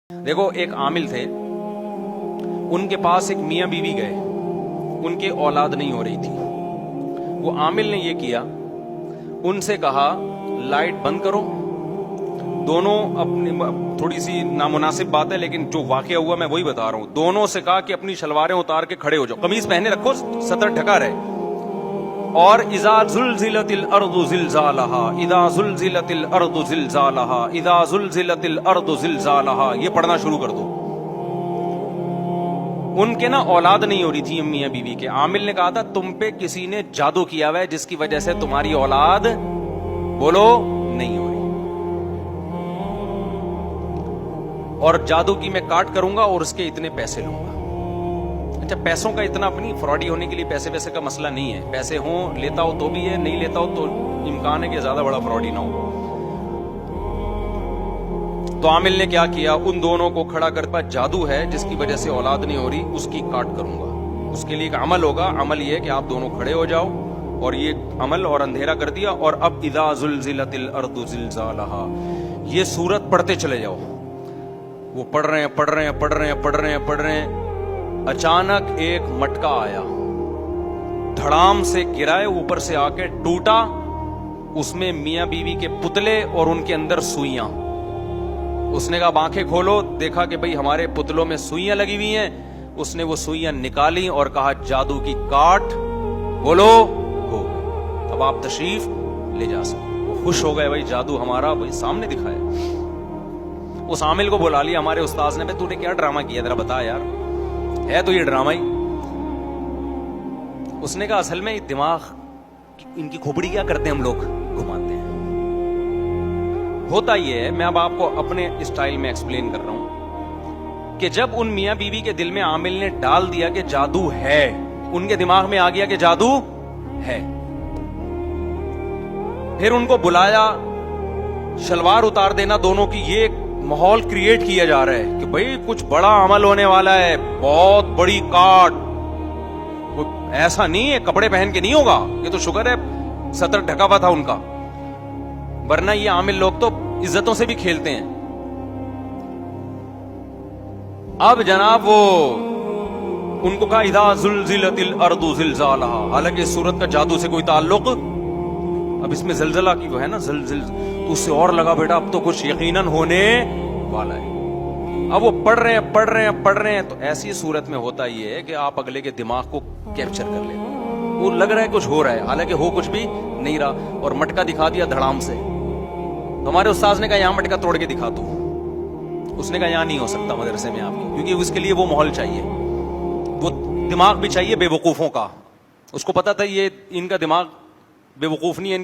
دیکھو ایک عامل تھے, ان کے پاس ایک میاں بیوی گئے, ان کے اولاد نہیں ہو رہی تھی. وہ عامل نے یہ کیا, ان سے کہا لائٹ بند کرو. دونوں اپنی, تھوڑی سی نامناسب بات ہے لیکن جو واقعہ ہوا میں وہی بتا رہا ہوں, دونوں سے کہا کہ اپنی شلواریں اتار کے کھڑے ہو جاؤ, قمیض پہنے رکھو, سطر ڈھکا رہے. اور اذا زلزلت الارض زلزالها اذا زلزلت الارض زلزالها اذا زلزلت الارض زلزالها, یہ پڑھنا شروع کر دو. ان کے نا اولاد نہیں ہو رہی تھی میاں بیوی کے. عامل نے کہا تھا تم پہ کسی نے جادو کیا ہوا ہے جس کی وجہ سے تمہاری اولاد بولو نہیں ہو رہی, اور جادو کی میں کاٹ کروں گا اور اس کے اتنے پیسے لوں گا. اچھا, پیسوں کا اتنا اپنی فراڈی ہونے کے لیے پیسے ویسے کا مسئلہ نہیں ہے, پیسے ہوں لیتا ہو تو بھی ہے, نہیں لیتا ہو تو امکان ہے کہ زیادہ بڑا فراڈی نہ ہو. تو عامل نے کیا کیا, ان دونوں کو کھڑا کر پا جادو ہے جس کی وجہ سے اولاد نہیں ہو رہی, اس کی کاٹ کروں گا. اس کے لیے ایک عمل ہوگا, عمل یہ کہ آپ دونوں کھڑے ہو جاؤ, اور یہ عمل اور اندھیرا کر دیا. اور اب اذا زلزلت الارض زلزالها, یہ سورت پڑھتے چلے جاؤ. وہ پڑھ رہے ہیں. اچانک ایک مٹکا آیا, دھڑام سے گرائے, اوپر سے آ کے ٹوٹا. اس میں میاں بیوی کے پتلے اور ان کے اندر سوئیاں. اس نے کہا اب آنکھیں کھولو, دیکھا کہ بھئی ہمارے پتلوں میں سوئیاں لگی ہوئی ہیں. اس نے وہ سوئیاں نکالی اور کہا جادو کی کاٹ بولو ہو گئی, اب آپ تشریف لے جا سکتے. وہ خوش ہو گئے, بھئی جادو ہمارا بھئی سامنے دکھایا. اس عامل کو بلا لیا ہمارے استاذ نے, بھئی تو نے کیا ڈرامہ کیا, ذرا بتا یار, ہے تو یہ ڈرامہ ہی. اس نے کہا اصل میں دماغ ان کی کھوپڑی کیا کرتے ہیں, ہم لوگ گھماتے ہیں. ہوتا یہ ہے, میں اب آپ کو اپنے اسٹائل میں ایکسپلین کر رہا ہوں, کہ جب ان میاں بیوی کے دل میں عامل نے ڈال دیا کہ جادو ہے, ان کے دماغ میں آ گیا کہ جادو ہے. پھر ان کو بلایا, شلوار اتار دینا دونوں کی, یہ ایک ماحول کریٹ کیا جا رہا ہے کہ بھئی کچھ بڑا عمل ہونے والا ہے, بہت بڑی کاٹ. ایسا نہیں ہے کپڑے پہن کے نہیں ہوگا, یہ تو شکر ہے سطر ڈھکا ہوا تھا ان کا, ورنہ یہ عامل لوگ تو عزتوں سے بھی کھیلتے ہیں. اب جناب وہ ان کو کہا اذا زلزلت الارض زلزالها, حالانکہ اس صورت کا جادو سے کوئی تعلق, اب اس میں زلزلہ کی وہ ہے نا زلزل, تو اس سے اور لگا بیٹا اب تو کچھ یقیناً ہونے والا ہے. اب وہ پڑھ رہے ہیں تو ایسی صورت میں ہوتا یہ ہے کہ آپ اگلے کے دماغ کو کیپچر کر لیں, وہ لگ رہا ہے کچھ ہو رہا ہے حالانکہ ہو کچھ بھی نہیں رہا. اور مٹکا دکھا دیا دھڑام سے. ہمارے استاذ نے کہا یہاں مٹکا توڑ کے دکھا دو. اس نے کہا یہاں نہیں ہو سکتا مدرسے میں آپ کی, کیونکہ اس کے لیے وہ ماحول چاہیے, وہ دماغ بھی چاہیے بے وقوفوں کا. اس کو پتا تھا یہ ان کا دماغ بے وقوف نہیں ہے, ان کے